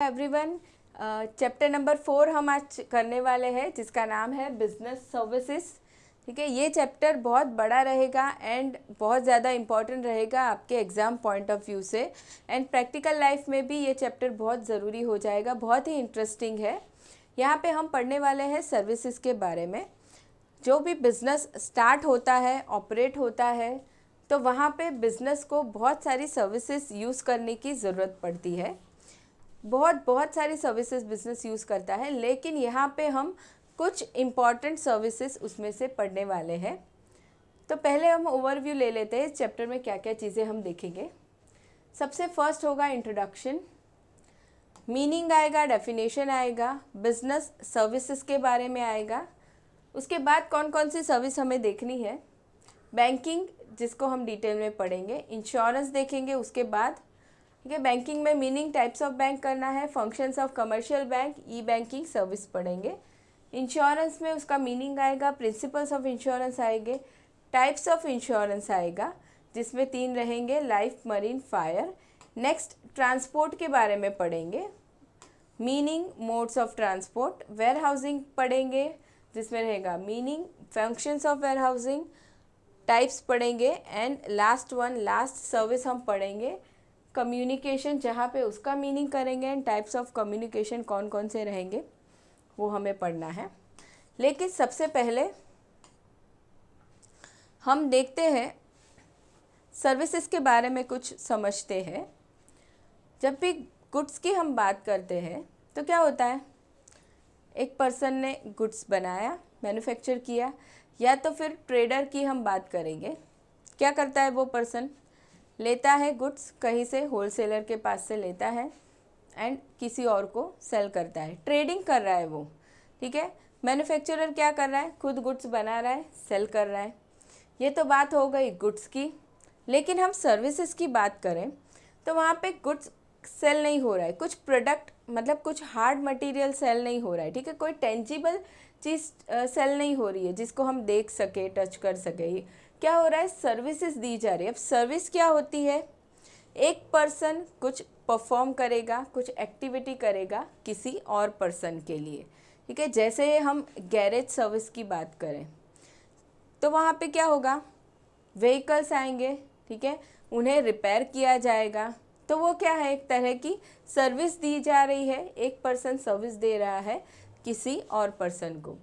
Everyone, chapter number 4 हम आज करने वाले हैं जिसका नाम है बिजनेस सर्विसेज। ठीक है, ये चैप्टर बहुत बड़ा रहेगा एंड बहुत ज़्यादा इम्पॉर्टेंट रहेगा आपके एग्ज़ाम पॉइंट ऑफ व्यू से। एंड प्रैक्टिकल लाइफ में भी ये चैप्टर बहुत ज़रूरी हो जाएगा, बहुत ही इंटरेस्टिंग है। यहाँ पे हम पढ़ने वाले हैं सर्विसेज के बारे में। जो भी बिज़नेस स्टार्ट होता है, ऑपरेट होता है, तो वहाँ पे बिज़नेस को बहुत सारी सर्विसेज यूज़ करने की ज़रूरत पड़ती है। बहुत सारी सर्विसेज बिजनेस यूज़ करता है, लेकिन यहाँ पे हम कुछ इम्पॉर्टेंट सर्विसेज उसमें से पढ़ने वाले हैं। तो पहले हम ओवरव्यू ले लेते हैं इस चैप्टर में क्या क्या चीज़ें हम देखेंगे। सबसे फर्स्ट होगा इंट्रोडक्शन, मीनिंग आएगा, डेफिनेशन आएगा, बिजनेस सर्विसेज के बारे में आएगा। उसके बाद कौन कौन सी सर्विस हमें देखनी है, बैंकिंग जिसको हम डिटेल में पढ़ेंगे, इंश्योरेंस देखेंगे उसके बाद। ठीक है, बैंकिंग में मीनिंग, टाइप्स ऑफ बैंक करना है, functions of commercial bank, e banking service पढ़ेंगे। इंश्योरेंस में उसका मीनिंग आएगा, प्रिंसिपल्स ऑफ इंश्योरेंस आएंगे, टाइप्स ऑफ इंश्योरेंस आएगा जिसमें 3 रहेंगे, life, marine, fire. Next transport के बारे में पढ़ेंगे, meaning, modes of transport. Warehousing पढ़ेंगे जिसमें रहेगा meaning, functions of warehousing, types पढ़ेंगे। एंड लास्ट सर्विस हम पढ़ेंगे कम्युनिकेशन, जहाँ पे उसका मीनिंग करेंगे एंड टाइप्स ऑफ कम्युनिकेशन कौन कौन से रहेंगे वो हमें पढ़ना है। लेकिन सबसे पहले हम देखते हैं सर्विसेज के बारे में कुछ समझते हैं। जब भी गुड्स की हम बात करते हैं तो क्या होता है, एक पर्सन ने गुड्स बनाया, मैन्युफैक्चर किया, या तो फिर ट्रेडर की हम बात करेंगे। क्या करता है वो पर्सन, लेता है गुड्स कहीं से, होलसेलर के पास से लेता है एंड किसी और को सेल करता है, ट्रेडिंग कर रहा है वो। ठीक है, मैन्युफैक्चरर क्या कर रहा है, खुद गुड्स बना रहा है, सेल कर रहा है। ये तो बात हो गई गुड्स की। लेकिन हम सर्विसेज की बात करें तो वहाँ पे गुड्स सेल नहीं हो रहा है, कुछ प्रोडक्ट मतलब कुछ हार्ड मटेरियल सेल नहीं हो रहा है। ठीक है, कोई टेंजिबल चीज़ सेल नहीं हो रही है जिसको हम देख सके, टच कर सके। क्या हो रहा है, सर्विसेज दी जा रही है। अब सर्विस क्या होती है, एक पर्सन कुछ परफॉर्म करेगा, कुछ एक्टिविटी करेगा किसी और पर्सन के लिए। ठीक है, जैसे हम गैरेज सर्विस की बात करें तो वहाँ पे क्या होगा, व्हीकल्स आएंगे, ठीक है, उन्हें रिपेयर किया जाएगा। तो वो क्या है, एक तरह की सर्विस दी जा रही है, एक पर्सन सर्विस दे रहा है किसी और पर्सन को।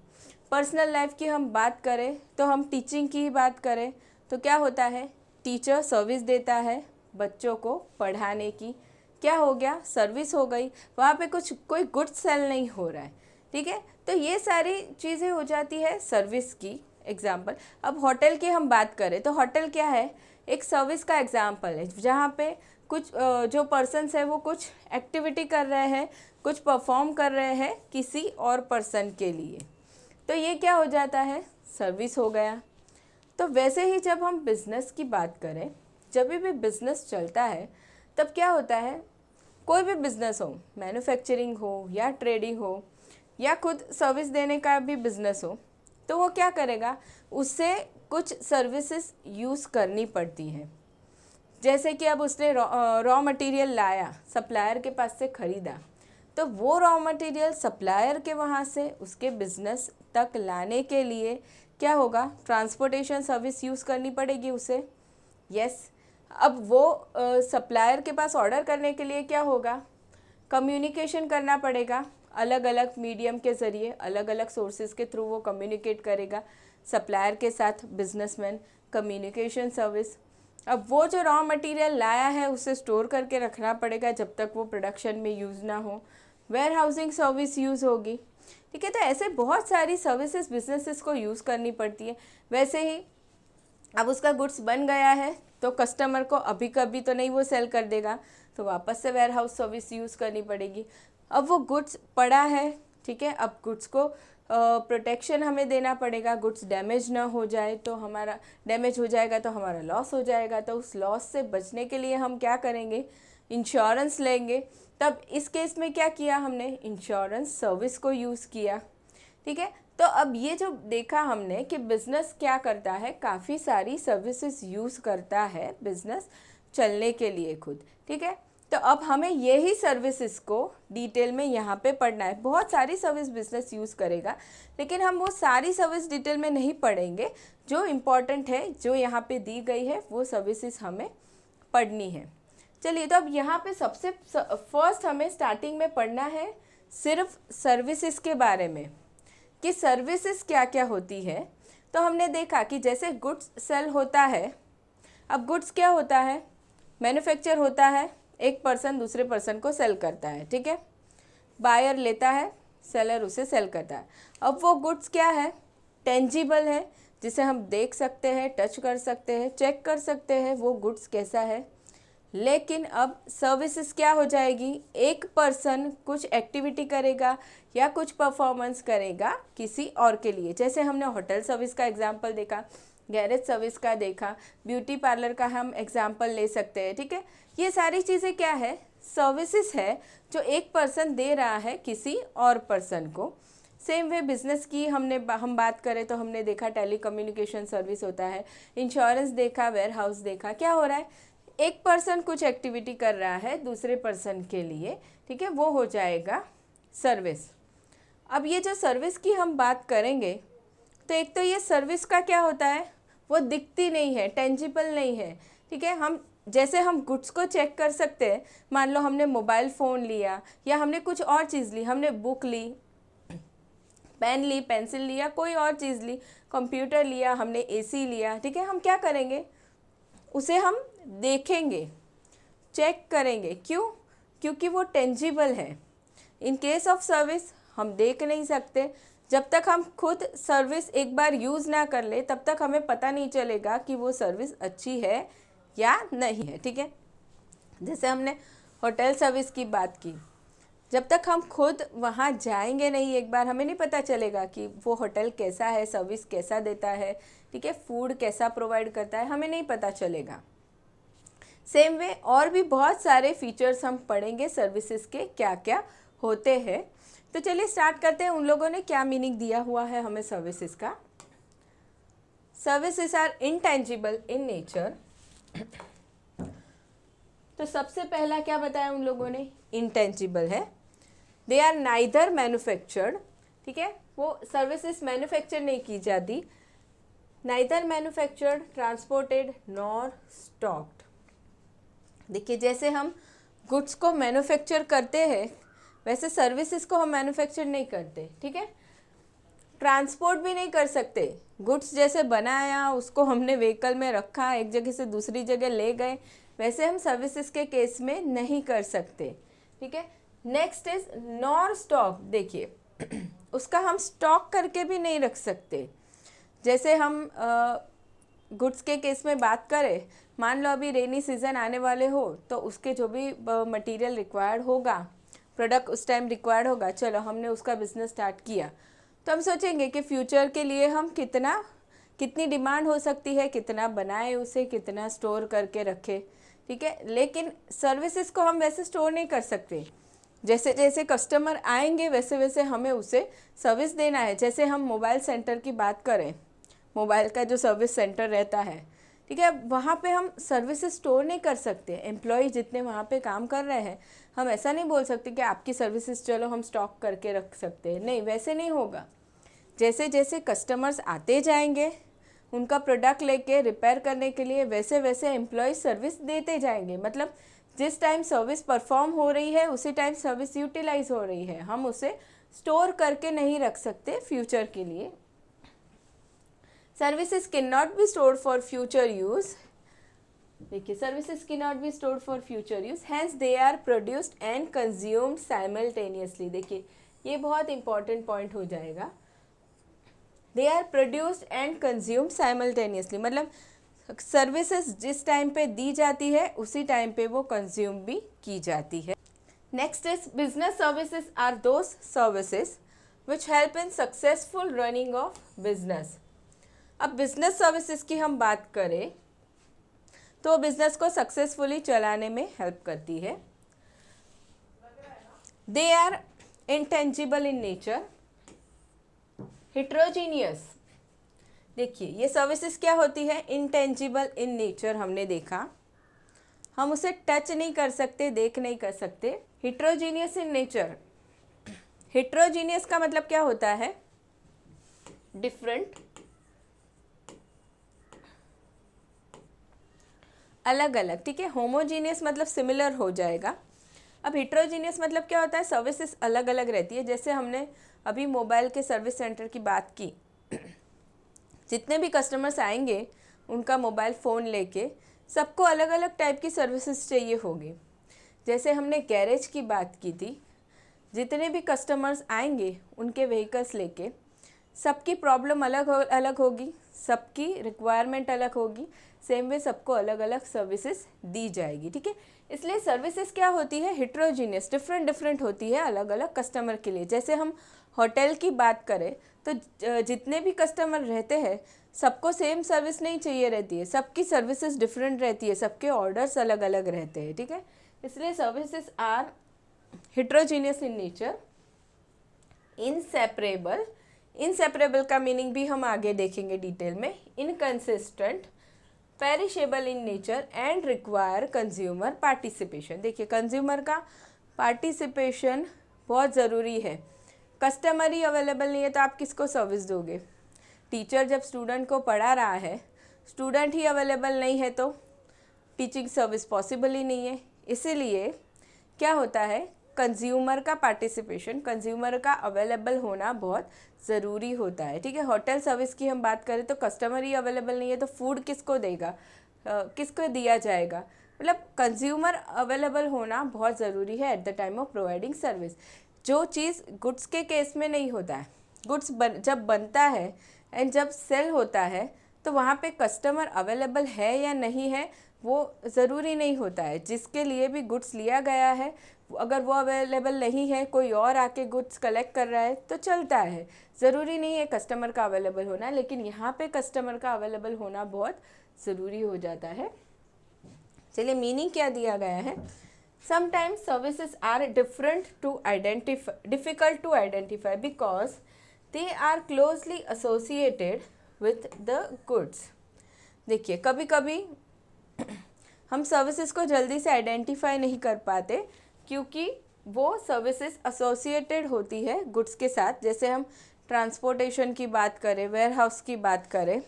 पर्सनल लाइफ की हम बात करें तो हम टीचिंग की बात करें तो क्या होता है, टीचर सर्विस देता है बच्चों को पढ़ाने की। क्या हो गया, सर्विस हो गई, वहाँ पे कोई गुड सेल नहीं हो रहा है। ठीक है, तो ये सारी चीज़ें हो जाती है सर्विस की एग्जाम्पल। अब होटल की हम बात करें तो होटल क्या है, एक सर्विस का एग्जाम्पल है जहाँ पे कुछ जो पर्सन्स है वो कुछ एक्टिविटी कर रहे हैं, कुछ परफॉर्म कर रहे हैं किसी और पर्सन के लिए। तो ये क्या हो जाता है, सर्विस हो गया। तो वैसे ही जब हम बिज़नेस की बात करें, जब भी बिज़नेस चलता है तब क्या होता है, कोई भी बिज़नेस हो, मैन्युफैक्चरिंग हो या ट्रेडिंग हो या खुद सर्विस देने का भी बिज़नेस हो, तो वो क्या करेगा, उससे कुछ सर्विसेज यूज़ करनी पड़ती हैं। जैसे कि अब उसने रॉ मटेरियल लाया, सप्लायर के पास से ख़रीदा, तो वो रॉ मटेरियल सप्लायर के वहाँ से उसके बिज़नेस तक लाने के लिए क्या होगा, ट्रांसपोर्टेशन सर्विस यूज़ करनी पड़ेगी उसे। यस, अब वो सप्लायर के पास ऑर्डर करने के लिए क्या होगा, कम्युनिकेशन करना पड़ेगा, अलग अलग मीडियम के ज़रिए, अलग अलग सोर्सेज के थ्रू वो कम्युनिकेट करेगा सप्लायर के साथ, बिजनेसमैन, कम्युनिकेशन सर्विस। अब वो जो रॉ मटेरियल लाया है उसे स्टोर करके रखना पड़ेगा जब तक वो प्रोडक्शन में यूज़ ना हो, वेयर हाउसिंग सर्विस यूज़ होगी। ठीक है, तो ऐसे बहुत सारी सर्विसेज बिजनेसेस को यूज़ करनी पड़ती है। वैसे ही अब उसका गुड्स बन गया है तो कस्टमर को अभी कभी तो नहीं वो सेल कर देगा, तो वापस से वेयर हाउस सर्विस यूज़ करनी पड़ेगी। अब वो गुड्स पड़ा है, ठीक है, अब गुड्स को प्रोटेक्शन हमें देना पड़ेगा, गुड्स डैमेज ना हो जाए, तो हमारा डैमेज हो जाएगा तो हमारा लॉस हो जाएगा। तो उस लॉस से बचने के लिए हम क्या करेंगे, इंश्योरेंस लेंगे। तब इस केस में क्या किया हमने, इंश्योरेंस सर्विस को यूज़ किया। ठीक है, तो अब ये जो देखा हमने कि बिज़नेस क्या करता है, काफ़ी सारी सर्विसेज यूज़ करता है बिज़नेस चलने के लिए खुद। ठीक है, तो अब हमें यही सर्विसेज को डिटेल में यहाँ पे पढ़ना है। बहुत सारी सर्विस बिजनेस यूज़ करेगा, लेकिन हम वो सारी सर्विस डिटेल में नहीं पढ़ेंगे। जो इम्पॉर्टेंट है, जो यहाँ पे दी गई है, वो सर्विसेज हमें पढ़नी है। चलिए, तो अब यहाँ पे सबसे फर्स्ट हमें स्टार्टिंग में पढ़ना है सिर्फ सर्विसेज के बारे में कि सर्विसेज क्या क्या होती है। तो हमने देखा कि जैसे गुड्स सेल होता है, अब गुड्स क्या होता है, मैन्युफैक्चर होता है, एक पर्सन दूसरे पर्सन को सेल करता है, ठीक है। बायर लेता है, सेलर उसे सेल करता है। अब वो गुड्स क्या है, टेंजिबल है, जिसे हम देख सकते हैं, टच कर सकते हैं, चेक कर सकते हैं वो गुड्स कैसा है। लेकिन अब सर्विसेज क्या हो जाएगी, एक पर्सन कुछ एक्टिविटी करेगा या कुछ परफॉर्मेंस करेगा किसी और के लिए। जैसे हमने होटल सर्विस का एग्जांपल देखा, गैरेज सर्विस का देखा, ब्यूटी पार्लर का हम एग्जांपल ले सकते हैं, ठीक है। ये सारी चीज़ें क्या है, सर्विसेज है जो एक पर्सन दे रहा है किसी और पर्सन को। सेम वे बिजनेस की हम बात करें तो हमने देखा टेलीकम्युनिकेशन सर्विस होता है, इंश्योरेंस देखा, वेयर हाउस देखा। क्या हो रहा है, एक पर्सन कुछ एक्टिविटी कर रहा है दूसरे पर्सन के लिए, ठीक है, वो हो जाएगा सर्विस। अब ये जो सर्विस की हम बात करेंगे, तो एक तो ये सर्विस का क्या होता है, वो दिखती नहीं है, टेंजिबल नहीं है, ठीक है। हम जैसे हम गुड्स को चेक कर सकते हैं, मान लो हमने मोबाइल फ़ोन लिया या हमने कुछ और चीज़ ली, हमने बुक ली, पेन ली, पेंसिल लिया, कोई और चीज़ ली, कंप्यूटर लिया, हमने एसी लिया, ठीक है। हम क्या करेंगे, उसे हम देखेंगे, चेक करेंगे। क्यों, क्योंकि वो टेंजिबल है। इन केस ऑफ सर्विस हम देख नहीं सकते। जब तक हम खुद सर्विस एक बार यूज़ ना कर ले, तब तक हमें पता नहीं चलेगा कि वो सर्विस अच्छी है या नहीं है, ठीक है। जैसे हमने होटल सर्विस की बात की, जब तक हम खुद वहाँ जाएंगे नहीं एक बार, हमें नहीं पता चलेगा कि वो होटल कैसा है, सर्विस कैसा देता है, ठीक है, फूड कैसा प्रोवाइड करता है, हमें नहीं पता चलेगा। सेम वे और भी बहुत सारे फीचर्स हम पढ़ेंगे सर्विसेज के क्या क्या होते हैं। तो चलिए स्टार्ट करते हैं, उन लोगों ने क्या मीनिंग दिया हुआ है हमें सर्विसेज का। Services are intangible in nature. तो सबसे पहला क्या बताया उन लोगों ने, इनटेंजिबल है। दे आर नाइदर मैन्युफैक्चर्ड, ठीक है, वो सर्विसेज मैन्युफैक्चर नहीं की जाती। Neither manufactured, transported, nor stocked. देखिए, जैसे हम गुड्स को मैन्युफैक्चर करते हैं, वैसे सर्विसेज को हम मैन्युफैक्चर नहीं करते, ठीक है। ट्रांसपोर्ट भी नहीं कर सकते। गुड्स जैसे बनाया, उसको हमने व्हीकल में रखा, एक जगह से दूसरी जगह ले गए, वैसे हम सर्विसेज के केस में नहीं कर सकते, ठीक है। Next is nor stock. देखिए उसका हम स्टॉक करके भी नहीं रख सकते। जैसे हम गुड्स के केस में बात करें, मान लो अभी रेनी सीज़न आने वाले हो, तो उसके जो भी मटेरियल रिक्वायर्ड होगा, प्रोडक्ट उस टाइम रिक्वायर्ड होगा, चलो हमने उसका बिजनेस स्टार्ट किया, तो हम सोचेंगे कि फ्यूचर के लिए हम कितनी डिमांड हो सकती है, कितना बनाए उसे, कितना स्टोर करके रखे, ठीक है। लेकिन सर्विसेज को हम वैसे स्टोर नहीं कर सकते। जैसे जैसे कस्टमर आएंगे वैसे वैसे हमें उसे सर्विस देना है। जैसे हम मोबाइल सेंटर की बात करें, मोबाइल का जो सर्विस सेंटर रहता है, ठीक है, वहाँ पे हम सर्विसेज स्टोर नहीं कर सकते। एम्प्लॉय जितने वहाँ पे काम कर रहे हैं, हम ऐसा नहीं बोल सकते कि आपकी सर्विसेज चलो हम स्टॉक करके रख सकते हैं, नहीं, वैसे नहीं होगा। जैसे जैसे कस्टमर्स आते जाएंगे उनका प्रोडक्ट लेके रिपेयर करने के लिए, वैसे वैसे एम्प्लॉय सर्विस देते जाएंगे। मतलब जिस टाइम सर्विस परफॉर्म हो रही है उसी टाइम सर्विस यूटिलाइज हो रही है, हम उसे स्टोर करके नहीं रख सकते फ्यूचर के लिए। Services can not be stored for future use. देखिए, services can not be stored for future use, hence they are produced and consumed simultaneously. देखिए, ये बहुत इंपॉर्टेंट पॉइंट हो जाएगा। They are produced and consumed simultaneously, मतलब services जिस time पे दी जाती है उसी टाइम पे वो कंज्यूम भी की जाती है। Next is business services are those services which help in successful running of business. अब बिजनेस सर्विसेज की हम बात करें तो बिजनेस को सक्सेसफुली चलाने में हेल्प करती है। They are intangible in nature, heterogeneous. देखिए, ये सर्विसेज क्या होती है, इंटेंजिबल इन नेचर हमने देखा। हम उसे टच नहीं कर सकते, देख नहीं कर सकते। हिट्रोजीनियस इन नेचर, हिट्रोजीनियस का मतलब क्या होता है? डिफरेंट, अलग अलग, ठीक है। होमोजीनियस मतलब सिमिलर हो जाएगा। अब हिट्रोजीनियस मतलब क्या होता है? सर्विसेज अलग अलग रहती है। जैसे हमने अभी मोबाइल के सर्विस सेंटर की बात की, जितने भी कस्टमर्स आएंगे उनका मोबाइल फ़ोन लेके, सबको अलग अलग टाइप की सर्विसेज चाहिए होगी। जैसे हमने गैरेज की बात की थी, जितने भी कस्टमर्स आएंगे उनके व्हीकल्स लेके, सबकी प्रॉब्लम अलग अलग होगी, सबकी रिक्वायरमेंट अलग होगी। सेम वे सबको अलग अलग सर्विसेज दी जाएगी, ठीक है। इसलिए सर्विसेज क्या होती है? हिट्रोजीनियस, डिफरेंट डिफरेंट होती है अलग अलग कस्टमर के लिए। जैसे हम होटल की बात करें तो जितने भी कस्टमर रहते हैं सबको सेम सर्विस नहीं चाहिए रहती है, सबकी सर्विसेज डिफरेंट रहती है, सबके ऑर्डर्स अलग अलग रहते हैं, ठीक है। इसलिए services are heterogeneous in nature, inseparable, inseparable का मीनिंग भी हम आगे देखेंगे डिटेल में, inconsistent, perishable in nature and require consumer participation. देखिए कंज्यूमर का पार्टिसिपेशन बहुत ज़रूरी है। कस्टमर ही अवेलेबल नहीं है तो आप किसको सर्विस दोगे? टीचर जब स्टूडेंट को पढ़ा रहा है, स्टूडेंट ही अवेलेबल नहीं है तो टीचिंग सर्विस पॉसिबल ही नहीं है। इसीलिए क्या होता है? कंज्यूमर का पार्टिसिपेशन, कंज्यूमर का अवेलेबल होना बहुत ज़रूरी होता है, ठीक है। होटल सर्विस की हम बात करें तो कस्टमर ही अवेलेबल नहीं है तो फूड किसको देगा, किसको दिया जाएगा? मतलब कंज्यूमर अवेलेबल होना बहुत ज़रूरी है eight the time of providing service. जो चीज़ गुड्स के केस में नहीं होता है, गुड्स जब बनता है एंड जब सेल होता है तो वहाँ पे कस्टमर अवेलेबल है या नहीं है वो ज़रूरी नहीं होता है। जिसके लिए भी गुड्स लिया गया है अगर वो अवेलेबल नहीं है, कोई और आके गुड्स कलेक्ट कर रहा है तो चलता है, ज़रूरी नहीं है कस्टमर का अवेलेबल होना। लेकिन यहाँ पे कस्टमर का अवेलेबल होना बहुत ज़रूरी हो जाता है। चलिए मीनिंग क्या दिया गया है? Sometimes services are difficult to identify because they are closely associated with the goods. देखिए कभी कभी हम सर्विसेज को जल्दी से आइडेंटिफाई नहीं कर पाते क्योंकि वो सर्विसेज एसोसिएटेड होती है गुड्स के साथ। जैसे हम ट्रांसपोर्टेशन की बात करें, वेयर हाउस की बात करें,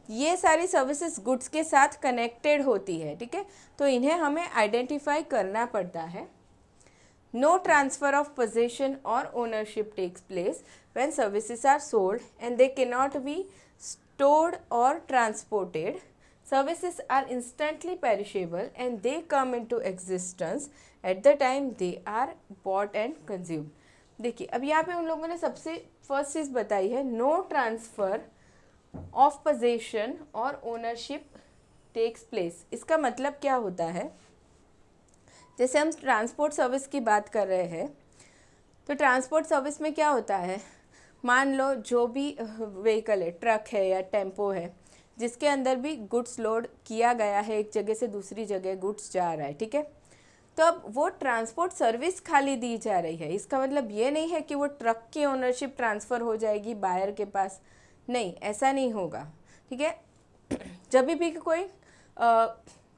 ये सारी सर्विसेज गुड्स के साथ कनेक्टेड होती है, ठीक है। तो इन्हें हमें आइडेंटिफाई करना पड़ता है। नो ट्रांसफ़र ऑफ पोजेशन और ownership takes place when services are sold and they can not be stored or transported. Services are instantly perishable and they come into existence at the time they are bought and consumed. देखिए अब यहाँ पे उन लोगों ने सबसे first चीज़ बताई है, नो ट्रांसफ़र ऑफ पोजेशन और ओनरशिप टेक्स प्लेस। इसका मतलब क्या होता है? जैसे हम ट्रांसपोर्ट सर्विस की बात कर रहे हैं तो ट्रांसपोर्ट सर्विस में क्या होता है? मान लो जो भी व्हीकल है, ट्रक है या टेम्पो है, जिसके अंदर भी गुड्स लोड किया गया है, एक जगह से दूसरी जगह गुड्स जा रहा है, ठीक है। तो अब वो ट्रांसपोर्ट सर्विस खाली दी जा रही है। इसका मतलब ये नहीं है कि वो ट्रक की ओनरशिप ट्रांसफ़र हो जाएगी बायर के पास, नहीं, ऐसा नहीं होगा, ठीक है। जब भी कोई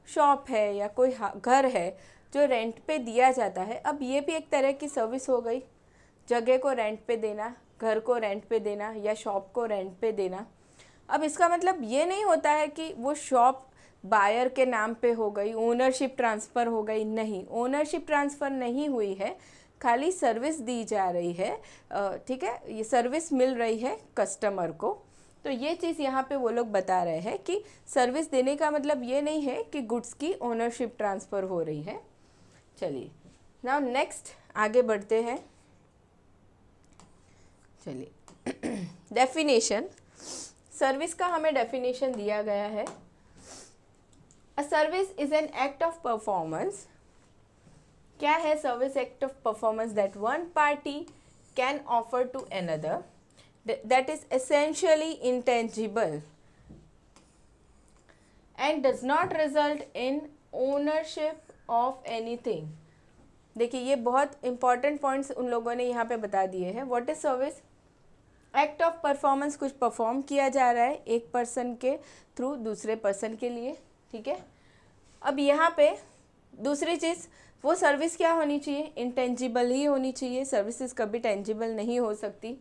शॉप है या कोई घर है जो रेंट पे दिया जाता है, अब ये भी एक तरह की सर्विस हो गई। जगह को रेंट पे देना, घर को रेंट पे देना या शॉप को रेंट पे देना। अब इसका मतलब ये नहीं होता है कि वो शॉप बायर के नाम पे हो गई, ओनरशिप ट्रांसफ़र हो गई, नहीं, ओनरशिप ट्रांसफ़र नहीं हुई है, खाली सर्विस दी जा रही है, ठीक है, ये सर्विस मिल रही है कस्टमर को। तो ये चीज़ यहाँ पे वो लोग बता रहे हैं कि सर्विस देने का मतलब ये नहीं है कि गुड्स की ओनरशिप ट्रांसफ़र हो रही है। चलिए नाउ नेक्स्ट आगे बढ़ते हैं। चलिए डेफिनेशन, सर्विस का हमें डेफिनेशन दिया गया है। A service is an act of performance. क्या है service? Act of performance that one party can offer to another that is essentially intangible and does not result in ownership of anything. देखिए ये बहुत important points उन लोगों ने यहाँ पे बता दिए हैं। What is service? Act of performance, कुछ परफॉर्म किया जा रहा है एक पर्सन के थ्रू दूसरे पर्सन के लिए, ठीक है। अब यहाँ पे दूसरी चीज़, वो सर्विस क्या होनी चाहिए, इंटेंजिबल ही होनी चाहिए, सर्विसेज कभी टेंजिबल नहीं हो सकती,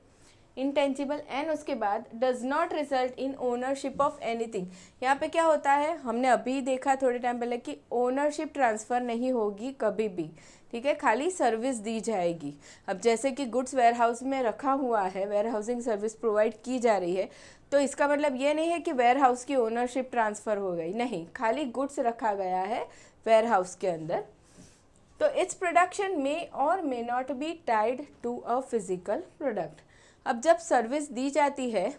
इंटेंजिबल। एंड उसके बाद does not result in ownership of anything. यहाँ पे क्या होता है, हमने अभी देखा थोड़े टाइम पहले कि ओनरशिप ट्रांसफ़र नहीं होगी कभी भी, ठीक है, खाली सर्विस दी जाएगी। अब जैसे कि गुड्स वेयर हाउस में रखा हुआ है, वेयर हाउसिंग सर्विस प्रोवाइड की जा रही है, तो इसका मतलब ये नहीं है कि वेयर हाउस की ओनरशिप ट्रांसफ़र हो गई, नहीं, खाली गुड्स रखा गया है वेयर हाउस के अंदर। तो इट्स प्रोडक्शन मे और may not be tied to a physical product. अब जब सर्विस दी जाती है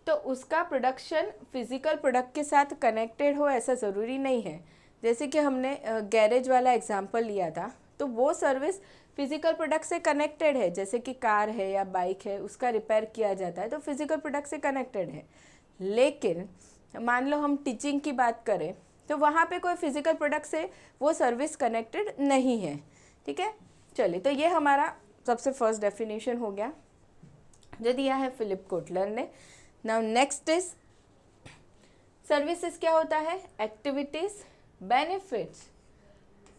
तो उसका प्रोडक्शन फिजिकल प्रोडक्ट के साथ कनेक्टेड हो ऐसा ज़रूरी नहीं है। जैसे कि हमने गैरेज वाला एग्जांपल लिया था, तो वो सर्विस फिजिकल प्रोडक्ट से कनेक्टेड है, जैसे कि कार है या बाइक है, उसका रिपेयर किया जाता है तो फिजिकल प्रोडक्ट से कनेक्टेड है। लेकिन मान लो हम टीचिंग की बात करें तो वहाँ पे कोई फिजिकल प्रोडक्ट से वो सर्विस कनेक्टेड नहीं है, ठीक है। चलिए, तो ये हमारा सबसे फर्स्ट डेफिनेशन हो गया जो दिया है फिलिप कोटलर ने। नाउ नेक्स्ट इज सर्विसेज क्या होता है, एक्टिविटीज, बेनिफिट्स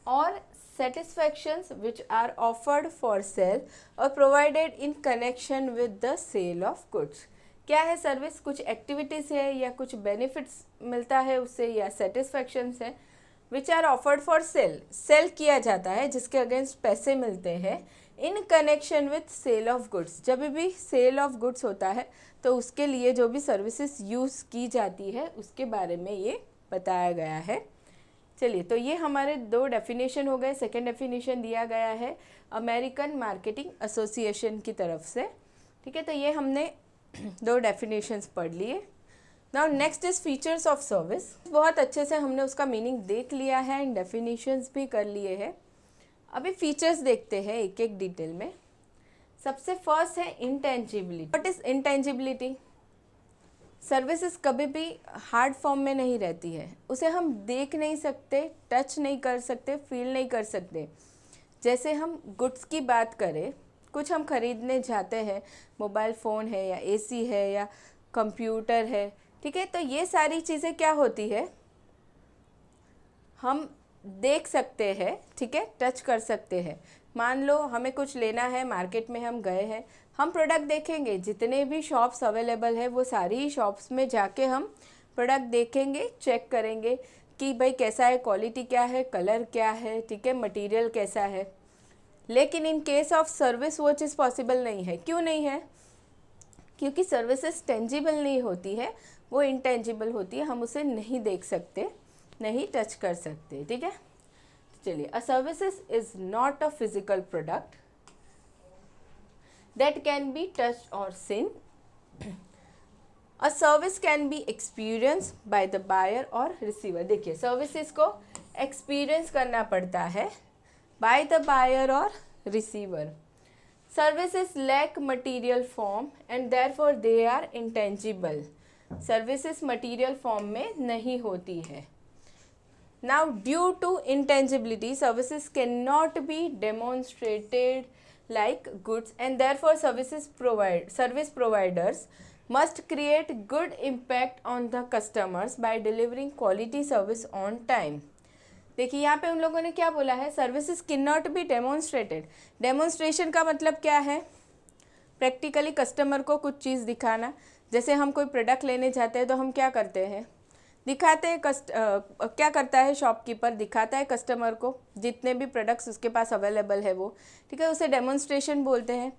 और satisfactions which are offered for sale or provided in connection with the sale of goods। क्या है सर्विस, कुछ एक्टिविटीज़ है या कुछ बेनिफिट्स मिलता है उससे या सेटिस्फैक्शंस है, which are offered for sale, sale किया जाता है जिसके अगेंस्ट पैसे मिलते हैं, in connection with sale of goods. जब भी सेल ऑफ गुड्स होता है तो उसके लिए जो भी सर्विसेज यूज़ की जाती है उसके बारे में ये बताया गया है। चलिए, तो ये हमारे दो डेफिनेशन हो गए। सेकेंड डेफिनेशन दिया गया है अमेरिकन मार्केटिंग एसोसिएशन की तरफ से, ठीक है। तो ये हमने दो डेफिनेशंस पढ़ लिए। Now next is features of service. बहुत अच्छे से हमने उसका मीनिंग देख लिया है एंड डेफिनेशंस भी कर लिए हैं। अभी फीचर्स देखते हैं एक एक डिटेल में। सबसे फर्स्ट है intangibility. What is intangibility? Services कभी भी हार्ड फॉर्म में नहीं रहती है, उसे हम देख नहीं सकते, टच नहीं कर सकते, फील नहीं कर सकते। जैसे हम गुड्स की बात करें, कुछ हम खरीदने जाते हैं, मोबाइल फ़ोन है या एसी है या कंप्यूटर है, ठीक है, तो ये सारी चीज़ें क्या होती है, हम देख सकते हैं, ठीक है, टच कर सकते हैं। मान लो हमें कुछ लेना है, मार्केट में हम गए हैं, हम प्रोडक्ट देखेंगे, जितने भी शॉप्स अवेलेबल है वो सारी शॉप्स में जाके हम प्रोडक्ट देखेंगे, चेक करेंगे कि भाई कैसा है, क्वालिटी क्या है, कलर क्या है, ठीक है, मटेरियल कैसा है। लेकिन इन केस ऑफ सर्विस वो चीज़ पॉसिबल नहीं है। क्यों नहीं है? क्योंकि सर्विसेज टेंजिबल नहीं होती है, वो इंटेंजिबल होती है, हम उसे नहीं देख सकते, नहीं टच कर सकते, ठीक है। चलिए, a services is not a physical product that can be touched or seen. A service can be experienced by the buyer or receiver। देखिए, सर्विसेज को एक्सपीरियंस करना पड़ता है by the buyer or receiver। Services lack material form and therefore they are intangible। Services material form में नहीं होती है। Now due to intangibility, services cannot be demonstrated like goods and therefore service providers must create good impact on the customers by delivering quality service on time। देखिए, यहाँ पे उन लोगों ने क्या बोला है, services can not B demonstrated. Demonstration का मतलब क्या है? प्रैक्टिकली कस्टमर को कुछ चीज़ दिखाना। जैसे हम कोई प्रोडक्ट लेने जाते हैं तो हम क्या करते हैं, दिखाते हैं, क्या करता है शॉपकीपर, दिखाता है कस्टमर को जितने भी प्रोडक्ट्स उसके पास अवेलेबल है वो, ठीक है, उसे डेमोन्स्ट्रेशन बोलते हैं।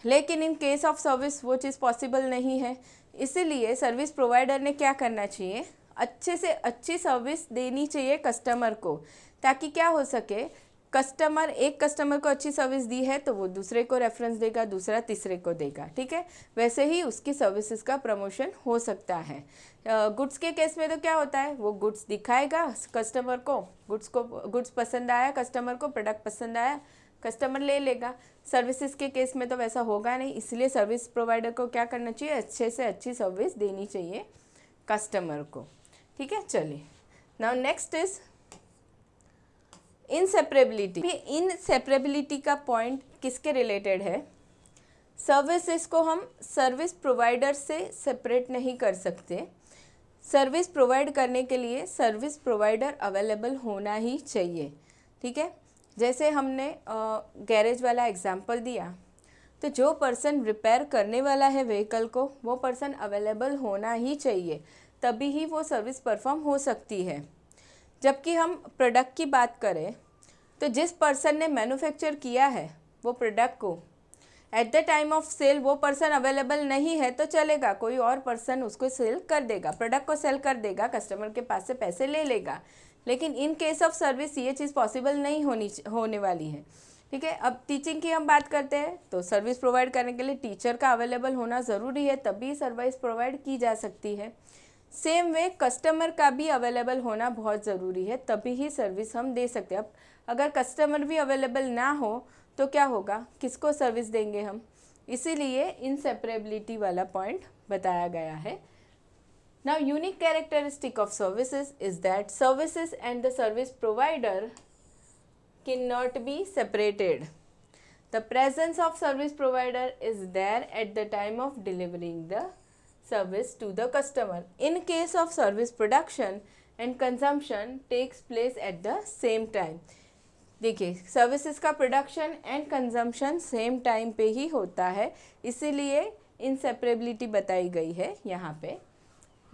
लेकिन इन केस ऑफ सर्विस वो चीज़ पॉसिबल नहीं है, इसीलिए सर्विस प्रोवाइडर ने क्या करना चाहिए, अच्छे से अच्छी सर्विस देनी चाहिए कस्टमर को, ताकि क्या हो सके, कस्टमर, एक कस्टमर को अच्छी सर्विस दी है तो वो दूसरे को रेफरेंस देगा, दूसरा तीसरे को देगा, ठीक है। वैसे ही उसकी सर्विसेज का प्रमोशन हो सकता है। गुड्स के केस में तो क्या होता है, वो गुड्स दिखाएगा कस्टमर को, गुड्स पसंद आया कस्टमर को, प्रोडक्ट पसंद आया, कस्टमर ले लेगा। सर्विसेज के केस में तो वैसा होगा नहीं, इसलिए सर्विस प्रोवाइडर को क्या करना चाहिए, अच्छे से अच्छी सर्विस देनी चाहिए कस्टमर को, ठीक है। चलिए, now next is inseparability. Inseparability का पॉइंट किसके रिलेटेड है? सर्विसेज को हम सर्विस प्रोवाइडर से सेपरेट नहीं कर सकते। सर्विस प्रोवाइड करने के लिए सर्विस प्रोवाइडर अवेलेबल होना ही चाहिए, ठीक है। जैसे हमने गैरेज वाला एग्जांपल दिया, तो जो पर्सन रिपेयर करने वाला है व्हीकल को, वो पर्सन अवेलेबल होना ही चाहिए, तभी ही वो सर्विस परफॉर्म हो सकती है। जबकि हम प्रोडक्ट की बात करें तो जिस पर्सन ने मैन्युफैक्चर किया है वो प्रोडक्ट को, at the time of sale वो पर्सन अवेलेबल नहीं है तो चलेगा, कोई और पर्सन उसको सेल कर देगा, प्रोडक्ट को सेल कर देगा, कस्टमर के पास से पैसे ले लेगा। लेकिन इन केस ऑफ सर्विस ये चीज़ पॉसिबल नहीं होने वाली है, ठीक है। अब टीचिंग की हम बात करते हैं तो सर्विस प्रोवाइड करने के लिए टीचर का अवेलेबल होना ज़रूरी है, तभी सर्विस प्रोवाइड की जा सकती है। सेम वे कस्टमर का भी अवेलेबल होना बहुत ज़रूरी है, तभी ही सर्विस हम दे सकते हैं। अब अगर कस्टमर भी अवेलेबल ना हो तो क्या होगा, किसको सर्विस देंगे हम, इसीलिए इनसेपरेबिलिटी वाला पॉइंट बताया गया है। Now unique characteristic of services is that services and the service provider can not be separated. The presence of service provider is there at the time of delivering the service to the customer. In case of service production and consumption takes place at the same time. देखिए services का production and consumption same time पे ही होता है, इसीलिए inseparability बताई गई है यहाँ पे।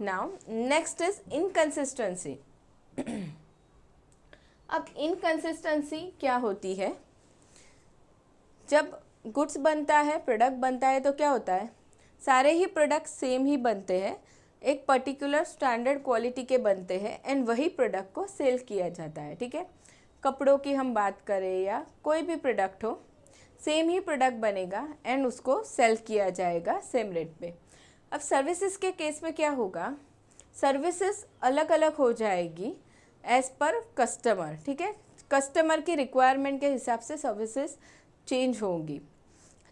Now next is inconsistency. अब इनकंसिस्टेंसी क्या होती है, जब गुड्स बनता है, प्रोडक्ट बनता है तो क्या होता है, सारे ही प्रोडक्ट सेम ही बनते हैं, एक पर्टिकुलर स्टैंडर्ड क्वालिटी के बनते हैं एंड वही प्रोडक्ट को सेल किया जाता है, ठीक है। कपड़ों की हम बात करें या कोई भी प्रोडक्ट हो, सेम ही प्रोडक्ट बनेगा एंड उसको सेल किया जाएगा सेम रेट पे। अब सर्विसेज के केस में क्या होगा, सर्विसेज अलग अलग हो जाएगी एज पर कस्टमर, ठीक है। कस्टमर की रिक्वायरमेंट के हिसाब से सर्विसेज चेंज होंगी।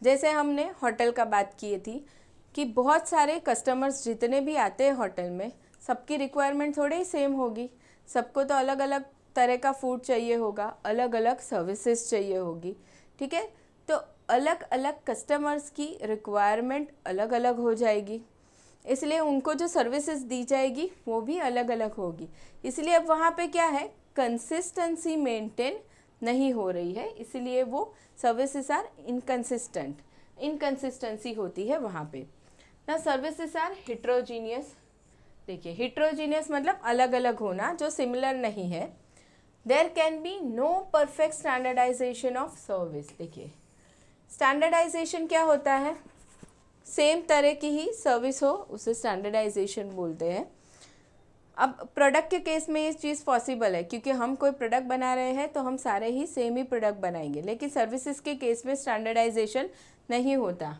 जैसे हमने होटल का बात की थी कि बहुत सारे कस्टमर्स जितने भी आते हैं होटल में, सबकी रिक्वायरमेंट थोड़ी ही सेम होगी, सबको तो अलग अलग तरह का फूड चाहिए होगा, अलग अलग सर्विसेज चाहिए होगी, ठीक है। तो अलग अलग कस्टमर्स की रिक्वायरमेंट अलग अलग हो जाएगी, इसलिए उनको जो सर्विसेज दी जाएगी वो भी अलग अलग होगी। इसलिए अब वहाँ पे क्या है, कंसिस्टेंसी मेंटेन नहीं हो रही है, इसलिए वो सर्विसेज आर इनकंसिस्टेंट, इनकंसिस्टेंसी होती है वहाँ पे ना। Services are heterogeneous. देखिए हिट्रोजीनियस मतलब अलग अलग होना, जो सिमिलर नहीं है। There can be no perfect standardisation of service. देखिए स्टैंडर्डाइजेशन क्या होता है, सेम तरह की ही सर्विस हो उसे स्टैंडर्डाइजेशन बोलते हैं। अब प्रोडक्ट के केस में ये चीज़ पॉसिबल है, क्योंकि हम कोई प्रोडक्ट बना रहे हैं तो हम सारे ही सेम ही प्रोडक्ट बनाएंगे, लेकिन सर्विसेज के केस में स्टैंडर्डाइजेशन नहीं होता।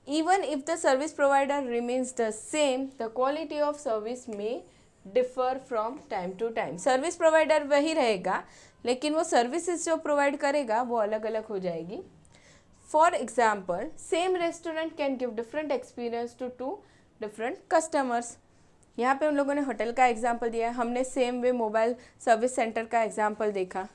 Even if the service provider remains the same, the quality of service में differ from time to time. Service provider वही रहेगा, लेकिन वो सर्विसेज जो प्रोवाइड करेगा वो अलग अलग हो जाएगी। For example, same restaurant can give different experience to two different customers. यहाँ पे उन लोगों ने होटल का एग्जाम्पल दिया है, हमने same way mobile service centre का एग्जाम्पल देखा।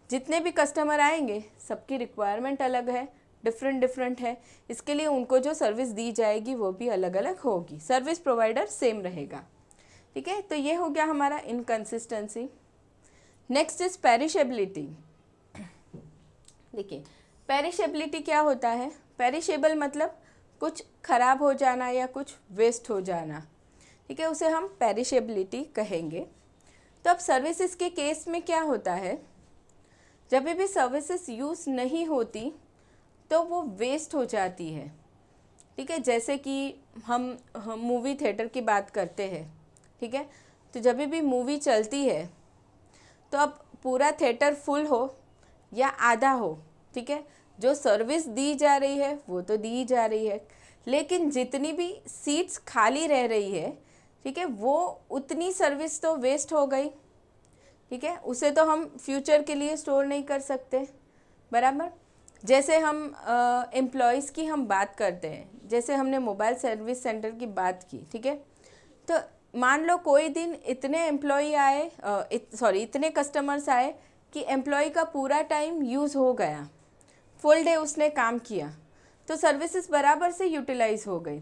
जितने भी कस्टमर आएंगे सबकी रिक्वायरमेंट अलग है, डिफरेंट है, इसके लिए उनको जो सर्विस दी जाएगी वो भी अलग अलग होगी, सर्विस प्रोवाइडर सेम रहेगा, ठीक है। तो ये हो गया हमारा इनकंसिस्टेंसी। Next is perishability. देखिए पेरिशेबिलिटी क्या होता है, पेरिशेबल मतलब कुछ खराब हो जाना या कुछ वेस्ट हो जाना, ठीक है, उसे हम पेरिशेबिलिटी कहेंगे। तो अब सर्विसेज के केस में क्या होता है, जब भी सर्विसेज यूज़ नहीं होती तो वो वेस्ट हो जाती है, ठीक है। जैसे कि हम मूवी थिएटर की बात करते हैं, ठीक है, तो जब भी मूवी चलती है तो अब पूरा थिएटर फुल हो या आधा हो, ठीक है, जो सर्विस दी जा रही है वो तो दी जा रही है, लेकिन जितनी भी सीट्स खाली रह रही है, ठीक है, वो उतनी सर्विस तो वेस्ट हो गई, ठीक है, उसे तो हम फ्यूचर के लिए स्टोर नहीं कर सकते, बराबर। जैसे हम एम्प्लॉयज़ की हम बात करते हैं, जैसे हमने मोबाइल सर्विस सेंटर की बात की, ठीक है, तो मान लो कोई दिन इतने एम्प्लॉय आए, इतने कस्टमर्स आए कि एम्प्लॉय का पूरा टाइम यूज़ हो गया, फुल डे उसने काम किया, तो सर्विसेज बराबर से यूटिलाइज हो गई।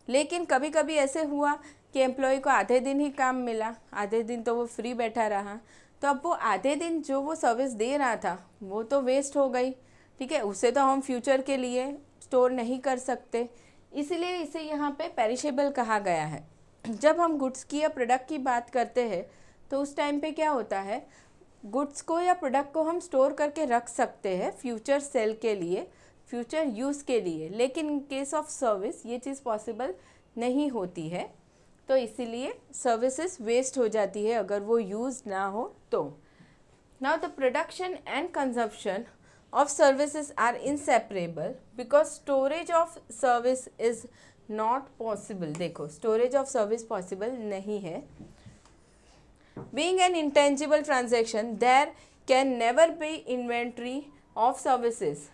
लेकिन कभी कभी ऐसे हुआ कि एम्प्लॉय को आधे दिन ही काम मिला, आधे दिन तो वो फ्री बैठा रहा, तो अब वो आधे दिन जो वो सर्विस दे रहा था वो तो वेस्ट हो गई, ठीक है। उसे तो हम फ्यूचर के लिए स्टोर नहीं कर सकते, इसीलिए इसे यहाँ पे पेरिशेबल कहा गया है। जब हम गुड्स की या प्रोडक्ट की बात करते हैं तो उस टाइम पे क्या होता है, गुड्स को या प्रोडक्ट को हम स्टोर करके रख सकते हैं फ्यूचर सेल के लिए, फ्यूचर यूज़ के लिए, लेकिन इन केस ऑफ सर्विस ये चीज़ पॉसिबल नहीं होती है, तो इसीलिए सर्विसेज वेस्ट हो जाती है अगर वो यूज़ ना हो तो। Now the production and consumption of services are inseparable because storage of service is not possible। देखो storage of service possible नहीं है। Being an intangible transaction there can never be inventory of services।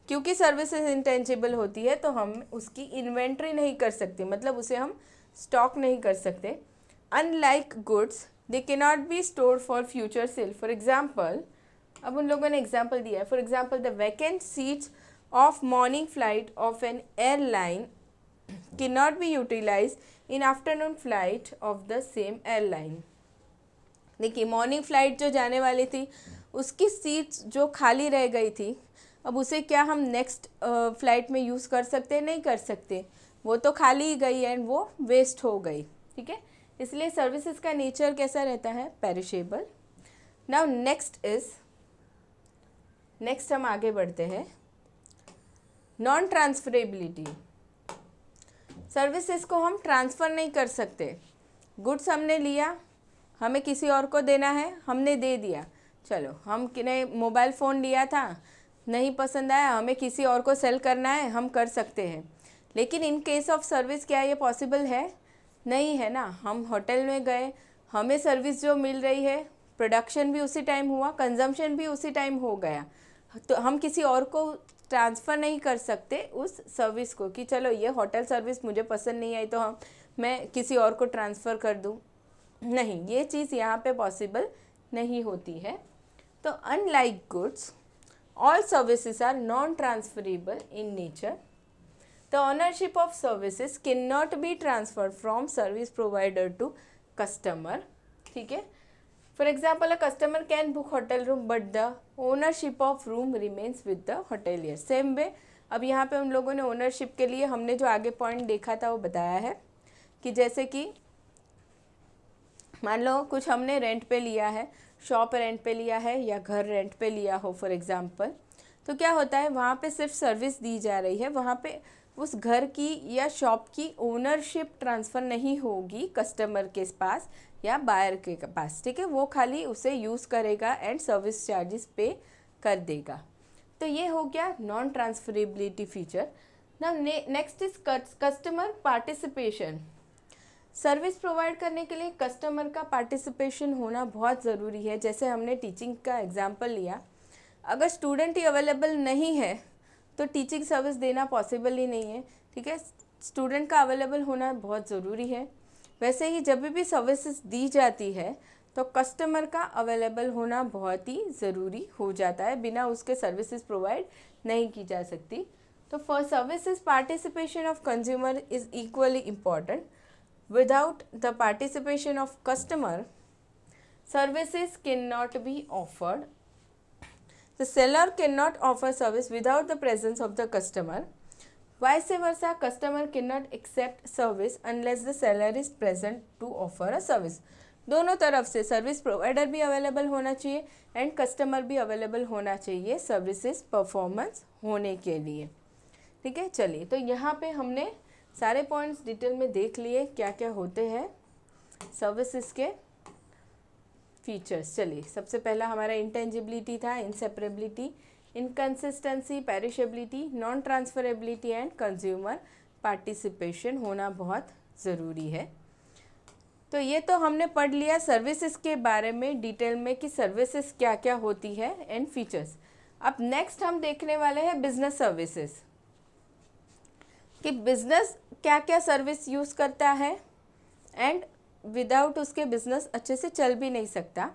क्योंकि services intangible होती है तो हम उसकी inventory नहीं कर सकते, मतलब उसे हम स्टॉक नहीं कर सकते। Unlike goods they cannot be stored for future sale. For example, अब उन लोगों ने एग्जाम्पल दिया है, for example the vacant seats of morning flight of an airline can not be utilise in afternoon flight of the same airline. देखिए morning flight जो जाने वाली थी उसकी सीट्स जो खाली रह गई थी, अब उसे क्या हम नेक्स्ट फ्लाइट में यूज़ कर सकते हैं? नहीं कर सकते, वो तो खाली ही गई एंड वो वेस्ट हो गई, ठीक है। इसलिए सर्विसेज का नेचर कैसा रहता है? पेरिशेबल। नाउ नेक्स्ट हम आगे बढ़ते हैं, नॉन ट्रांसफरेबिलिटी। सर्विसेज को हम ट्रांसफ़र नहीं कर सकते। गुड्स हमने लिया, हमें किसी और को देना है, हमने दे दिया, चलो हम किने मोबाइल फ़ोन लिया था, नहीं पसंद आया, हमें किसी और को सेल करना है, हम कर सकते हैं। लेकिन इन केस ऑफ सर्विस क्या ये पॉसिबल है? नहीं है ना। हम होटल में गए, हमें सर्विस जो मिल रही है, प्रोडक्शन भी उसी टाइम हुआ, कंजम्पशन भी उसी टाइम हो गया, तो हम किसी और को ट्रांसफ़र नहीं कर सकते उस सर्विस को कि चलो ये होटल सर्विस मुझे पसंद नहीं आई तो मैं किसी और को ट्रांसफ़र कर दूँ। नहीं, ये चीज़ यहाँ पे पॉसिबल नहीं होती है। तो unlike goods all services are non-transferable in nature. The ownership of services cannot be transferred from service provider to customer, ठीक है। For example, a customer can book hotel room but the ownership of room remains with the hotelier। Same way, अब यहाँ पे उन लोगों ने ownership के लिए हमने जो आगे पॉइंट देखा था वो बताया है कि जैसे कि मान लो कुछ हमने रेंट पे लिया है, शॉप रेंट पे लिया है या घर रेंट पे लिया हो फॉर एग्ज़ाम्पल, तो क्या होता है वहाँ पे सिर्फ सर्विस दी जा रही है, वहाँ पे उस घर की या शॉप की ओनरशिप ट्रांसफ़र नहीं होगी कस्टमर के पास या बायर के पास, ठीक है। वो खाली उसे यूज़ करेगा एंड सर्विस चार्जेस पे कर देगा। तो ये हो गया non transferability feature. Now next is customer participation. Service provide करने के लिए कस्टमर का पार्टिसिपेशन होना बहुत ज़रूरी है। जैसे हमने टीचिंग का एग्जांपल लिया, अगर स्टूडेंट ही अवेलेबल नहीं है तो टीचिंग सर्विस देना पॉसिबल ही नहीं है, ठीक है। स्टूडेंट का अवेलेबल होना बहुत ज़रूरी है। वैसे ही जब भी सर्विसेज दी जाती है तो कस्टमर का अवेलेबल होना बहुत ही ज़रूरी हो जाता है, बिना उसके सर्विसेज प्रोवाइड नहीं की जा सकती। तो for services participation of consumer is equally important. Without the participation of customer, services cannot be offered. The seller cannot offer service without the presence of the customer. Vice versa, customer cannot accept service unless the seller is present to offer a service. दोनों तरफ से service provider भी available होना चाहिए and customer भी available होना चाहिए services performance होने के लिए, ठीक है। चलिए, तो यहाँ पे हमने सारे पॉइंट्स डिटेल में देख लिए क्या क्या होते हैं सर्विसेज के फीचर्स। चलिए, सबसे पहला हमारा इंटेंजिबिलिटी था, inseparability, inconsistency, perishability, non transferability and consumer participation होना बहुत ज़रूरी है। तो ये तो हमने पढ़ लिया सर्विसेज के बारे में डिटेल में कि सर्विसेज क्या क्या होती है एंड फीचर्स। अब नेक्स्ट हम देखने वाले हैं बिजनेस सर्विसेज, कि बिज़नेस क्या क्या सर्विस यूज़ करता है एंड विदाउट उसके बिज़नेस अच्छे से चल भी नहीं सकता।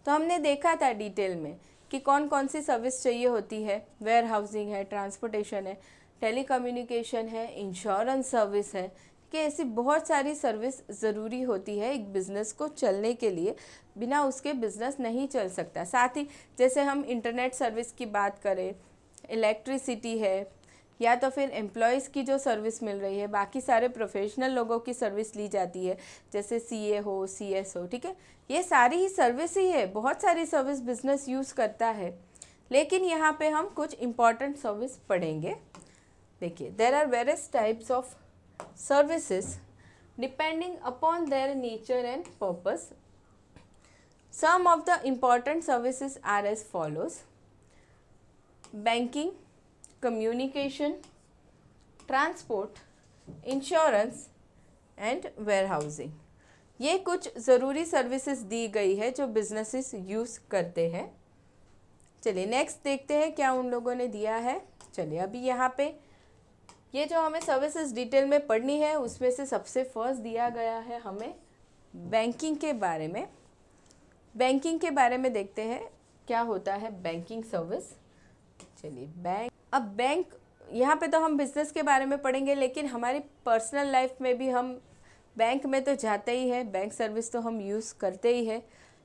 तो हमने देखा था डिटेल में कि कौन कौन सी सर्विस चाहिए होती है। वेयर हाउसिंग है, ट्रांसपोर्टेशन है, टेलीकम्युनिकेशन है, इंश्योरेंस सर्विस है, कि ऐसी बहुत सारी सर्विस ज़रूरी होती है एक बिज़नेस को चलने के लिए, बिना उसके बिज़नेस नहीं चल सकता। साथ ही जैसे हम इंटरनेट सर्विस की बात करें, इलेक्ट्रिसिटी है, या तो फिर एम्प्लॉयज़ की जो सर्विस मिल रही है, बाकी सारे प्रोफेशनल लोगों की सर्विस ली जाती है, जैसे सीए हो, सीएस हो, ठीक है, ये सारी ही सर्विस ही है। बहुत सारी सर्विस बिजनेस यूज़ करता है, लेकिन यहाँ पे हम कुछ इम्पॉर्टेंट सर्विस पढ़ेंगे। देखिए, there are various types of services depending upon their nature and purpose. Some of the important services are as follows: banking, communication, transport, insurance and warehousing. ये कुछ ज़रूरी सर्विसेज दी गई है जो बिजनेसेस यूज़ करते हैं। चलिए नेक्स्ट देखते हैं क्या उन लोगों ने दिया है। चलिए अभी यहाँ पे ये जो हमें सर्विसेज डिटेल में पढ़नी है, उसमें से सबसे फर्स्ट दिया गया है हमें बैंकिंग के बारे में। बैंकिंग के बारे में देखते हैं क्या होता है बैंकिंग सर्विस। चलिए अब बैंक, यहाँ पे तो हम बिज़नेस के बारे में पढ़ेंगे, लेकिन हमारी पर्सनल लाइफ में भी हम बैंक में तो जाते ही है, बैंक सर्विस तो हम यूज़ करते ही है,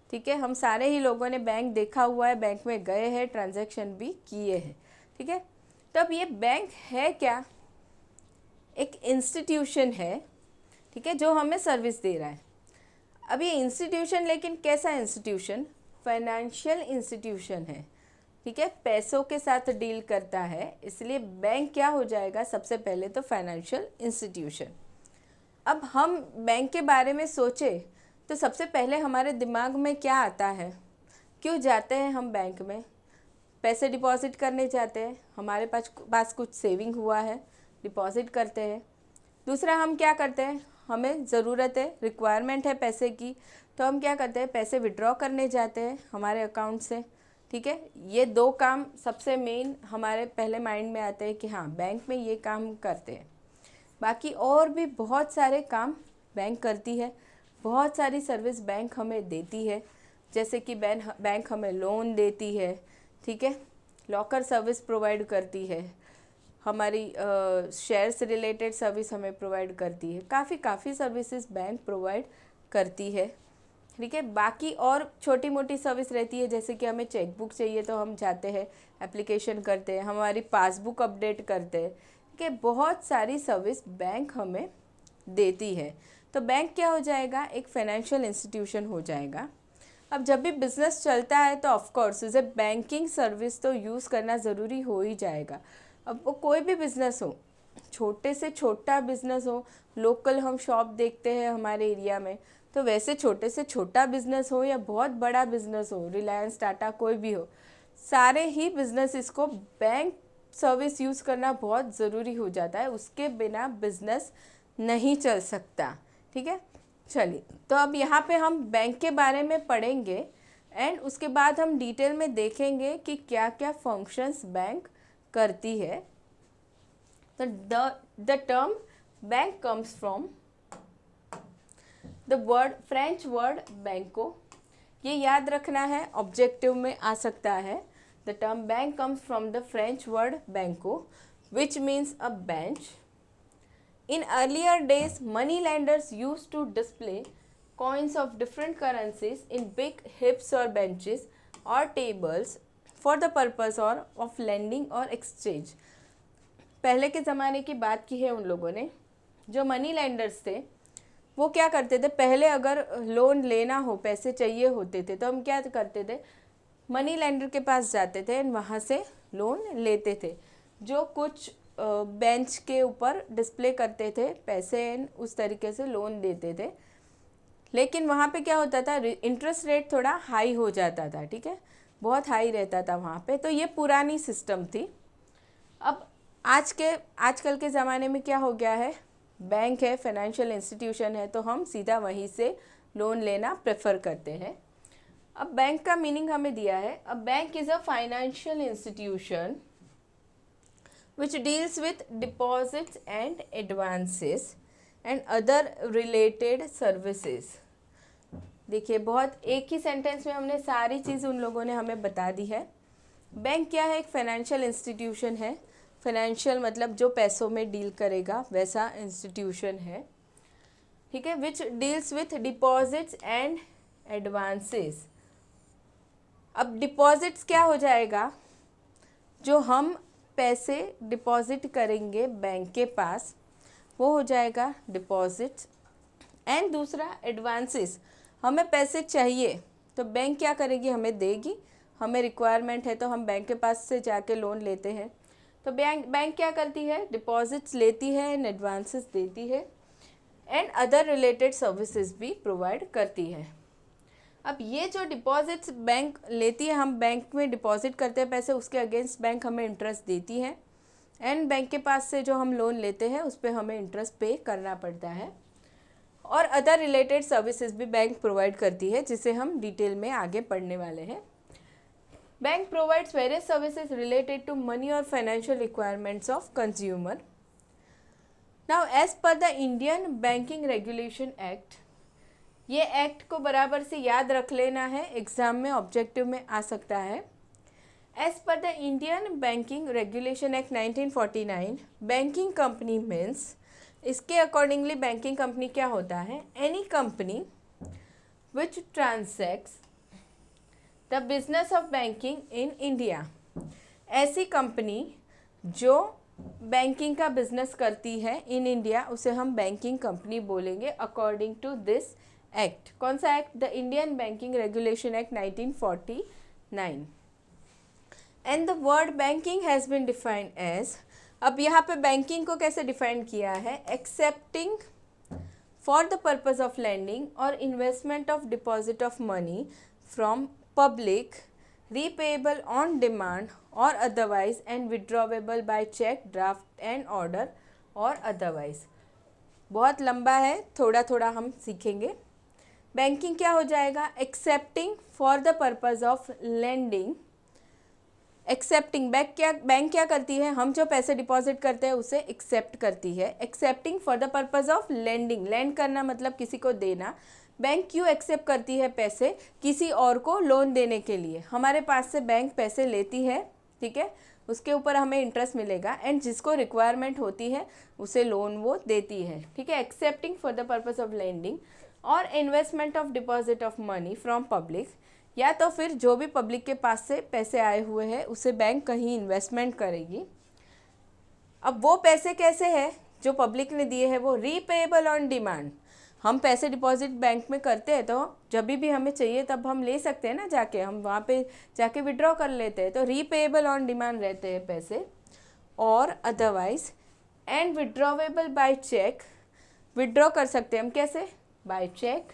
ठीक है। हम सारे ही लोगों ने बैंक देखा हुआ है, बैंक में गए हैं, ट्रांजैक्शन भी किए हैं, ठीक है। तब ये बैंक है क्या? एक इंस्टीट्यूशन है, ठीक है, जो हमें सर्विस दे रहा है। अब ये इंस्टीट्यूशन, लेकिन कैसा इंस्टीट्यूशन? फाइनेंशियल इंस्टीट्यूशन है, ठीक है, पैसों के साथ डील करता है, इसलिए बैंक क्या हो जाएगा? सबसे पहले तो फाइनेंशियल इंस्टीट्यूशन। अब हम बैंक के बारे में सोचें तो सबसे पहले हमारे दिमाग में क्या आता है? क्यों जाते हैं हम बैंक में? पैसे डिपॉजिट करने जाते हैं, हमारे पास कुछ सेविंग हुआ है, डिपॉजिट करते हैं। दूसरा, हम क्या करते हैं? हमें ज़रूरत है, रिक्वायरमेंट है पैसे की, तो हम क्या करते हैं? पैसे विड्रॉ करने जाते हैं हमारे अकाउंट से, ठीक है। ये दो काम सबसे मेन हमारे पहले माइंड में आते हैं कि हाँ, बैंक में ये काम करते हैं। बाकी और भी बहुत सारे काम बैंक करती है, बहुत सारी सर्विस बैंक हमें देती है, जैसे कि बैंक हमें लोन देती है, ठीक है, लॉकर सर्विस प्रोवाइड करती है, हमारी शेयर से रिलेटेड सर्विस हमें प्रोवाइड करती है, काफ़ी सर्विसेज बैंक प्रोवाइड करती है, ठीक है। बाकी और छोटी मोटी सर्विस रहती है, जैसे कि हमें चेकबुक चाहिए तो हम जाते हैं, एप्लीकेशन करते हैं, हमारी पासबुक अपडेट करते हैं, ठीक है। बहुत सारी सर्विस बैंक हमें देती है, तो बैंक क्या हो जाएगा? एक फाइनेंशियल इंस्टीट्यूशन हो जाएगा। अब जब भी बिज़नेस चलता है तो ऑफकोर्स उसे बैंकिंग सर्विस तो यूज़ करना ज़रूरी हो ही जाएगा। अब वो कोई भी बिज़नेस हो, छोटे से छोटा बिज़नेस हो, लोकल हम शॉप देखते हैं हमारे एरिया में, तो वैसे छोटे से छोटा बिज़नेस हो या बहुत बड़ा बिज़नेस हो, रिलायंस, टाटा, कोई भी हो, सारे ही बिज़नेस इसको बैंक सर्विस यूज़ करना बहुत ज़रूरी हो जाता है, उसके बिना बिज़नेस नहीं चल सकता, ठीक है। चलिए, तो अब यहाँ पे हम बैंक के बारे में पढ़ेंगे एंड उसके बाद हम डिटेल में देखेंगे कि क्या क्या फंक्शंस बैंक करती है। तो the term bank comes from the word, French word बैंको, ये याद रखना है, ऑब्जेक्टिव में आ सकता है। The term bank comes from the French word banco which means a bench. In earlier days, money lenders used to display coins of different currencies in big heaps or benches or tables for the purpose of lending or exchange. पहले के ज़माने की बात की है उन लोगों ने। जो मनी लेंडर्स थे वो क्या करते थे? पहले अगर लोन लेना हो, पैसे चाहिए होते थे, तो हम क्या करते थे? मनी लेंडर के पास जाते थे, वहाँ से लोन लेते थे, जो कुछ बेंच के ऊपर डिस्प्ले करते थे पैसे, उस तरीके से लोन देते थे। लेकिन वहाँ पे क्या होता था? इंटरेस्ट रेट थोड़ा हाई हो जाता था, ठीक है, बहुत हाई रहता था वहाँ पे। तो ये पुरानी सिस्टम थी। अब आजकल के ज़माने में क्या हो गया है? बैंक है, फाइनेंशियल इंस्टीट्यूशन है, तो हम सीधा वहीं से लोन लेना प्रेफर करते हैं। अब बैंक का मीनिंग हमें दिया है, a bank is a financial institution which deals with deposits and advances and other related services। देखिए, बहुत एक ही सेंटेंस में हमने सारी चीज़ उन लोगों ने हमें बता दी है। बैंक क्या है? एक फाइनेंशियल इंस्टीट्यूशन है। फाइनेंशियल मतलब जो पैसों में डील करेगा, वैसा इंस्टीट्यूशन है। ठीक है, which deals with deposits and advances. अब डिपॉजिट्स क्या हो जाएगा, जो हम पैसे डिपॉजिट करेंगे बैंक के पास वो हो जाएगा डिपॉजिट्स। एंड दूसरा एडवांसेस, हमें पैसे चाहिए तो बैंक क्या करेगी, हमें देगी, हमें रिक्वायरमेंट है तो हम बैंक के पास से जाके लोन लेते हैं, तो बैंक क्या करती है, डिपॉजिट्स लेती है एंड एडवांसेस देती है एंड अदर रिलेटेड सर्विसेज भी प्रोवाइड करती है। अब ये जो डिपॉजिट्स बैंक लेती है, हम बैंक में डिपॉजिट करते हैं पैसे, उसके अगेंस्ट बैंक हमें इंटरेस्ट देती है एंड बैंक के पास से जो हम लोन लेते हैं उस पर हमें इंटरेस्ट पे करना पड़ता है। और अदर रिलेटेड सर्विसेज भी बैंक प्रोवाइड करती है, जिसे हम डिटेल में आगे पढ़ने वाले हैं। Bank provides various services related to money और financial requirements of consumer. Now as per the Indian banking regulation act, ये एक्ट को बराबर से याद रख लेना है, एग्जाम में ऑब्जेक्टिव में आ सकता है। As per the Indian banking regulation act 1949, banking company means, इसके अकॉर्डिंगली बैंकिंग कंपनी क्या होता है, any company which transacts the business of banking in India, ऐसी कंपनी जो बैंकिंग का बिजनेस करती है इन इंडिया उसे हम बैंकिंग कंपनी बोलेंगे अकॉर्डिंग टू दिस एक्ट। कौन सा act, the Indian banking regulation act 1949। And the word banking has been defined as, अब यहाँ पे बैंकिंग को कैसे डिफाइन किया है, accepting for the purpose of lending और investment of deposit of money from public, repayable on demand और otherwise and withdrawable by cheque, draft and order और अदरवाइज। बहुत लंबा है, थोड़ा थोड़ा हम सीखेंगे। बैंकिंग क्या हो जाएगा, accepting for the purpose of lending, accepting bank क्या करती है, हम जो पैसे डिपॉजिट करते हैं उसे एक्सेप्ट करती है। Accepting for the purpose of lending, lend करना मतलब किसी को देना। बैंक क्यों एक्सेप्ट करती है पैसे, किसी और को लोन देने के लिए। हमारे पास से बैंक पैसे लेती है, ठीक है, उसके ऊपर हमें इंटरेस्ट मिलेगा एंड जिसको रिक्वायरमेंट होती है उसे लोन वो देती है, ठीक है। Accepting for the purpose of lending और investment of deposit of money from public, या तो फिर जो भी पब्लिक के पास से पैसे आए हुए हैं उसे बैंक कहीं इन्वेस्टमेंट करेगी। अब वो पैसे कैसे हैं जो पब्लिक ने दिए हैं, वो रीपेएबल ऑन डिमांड। हम पैसे डिपॉजिट बैंक में करते हैं तो जब भी हमें चाहिए तब हम ले सकते हैं ना, जाके हम वहाँ पे जाके विड्रॉ कर लेते हैं, तो रीपेएबल ऑन डिमांड रहते हैं पैसे। और otherwise and withdrawable by cheque, withdraw कर सकते हैं हम कैसे, by cheque,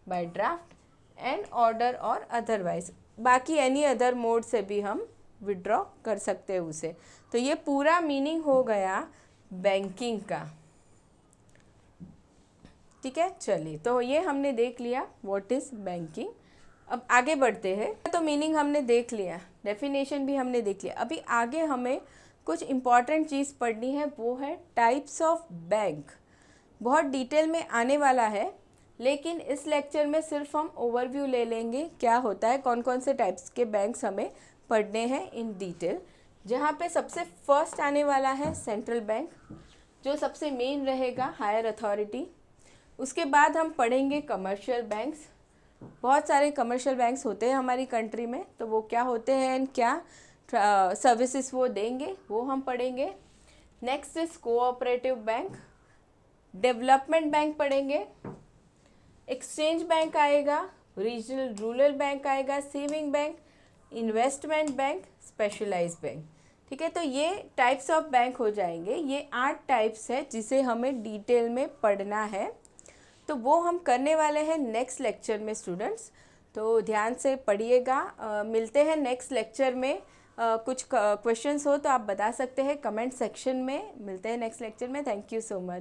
by draft and order और अदरवाइज, बाकी एनी अदर मोड से भी हम विड्रॉ कर सकते हैं उसे। तो ये पूरा मीनिंग हो गया बैंकिंग का, ठीक है। चलिए, तो ये हमने देख लिया व्हाट इज़ बैंकिंग। अब आगे बढ़ते हैं। तो मीनिंग हमने देख लिया, डेफिनेशन भी हमने देख लिया। अभी आगे हमें कुछ इम्पॉर्टेंट चीज़ पढ़नी है, वो है टाइप्स ऑफ बैंक। बहुत डिटेल में आने वाला है, लेकिन इस लेक्चर में सिर्फ हम ओवरव्यू ले लेंगे क्या होता है, कौन कौन से टाइप्स के बैंक्स हमें पढ़ने हैं इन डिटेल। जहाँ पे सबसे फर्स्ट आने वाला है सेंट्रल बैंक, जो सबसे मेन रहेगा, हायर अथॉरिटी। उसके बाद हम पढ़ेंगे कमर्शियल बैंक्स। बहुत सारे कमर्शियल बैंक्स होते हैं हमारी कंट्री में, तो वो क्या होते हैं एंड क्या सर्विसेज वो देंगे वो हम पढ़ेंगे। Next is cooperative bank, development bank पढ़ेंगे, एक्सचेंज बैंक आएगा, रीजनल रूरल बैंक आएगा, saving bank, investment bank, specialised bank, ठीक है। तो ये टाइप्स ऑफ बैंक हो जाएंगे। ये 8 टाइप्स है जिसे हमें डिटेल में पढ़ना है, तो वो हम करने वाले हैं नेक्स्ट लेक्चर में स्टूडेंट्स। तो ध्यान से पढ़िएगा। मिलते हैं नेक्स्ट लेक्चर में। कुछ क्वेश्चंस हो तो आप बता सकते हैं कमेंट सेक्शन में। मिलते हैं नेक्स्ट लेक्चर में। Thank you so much.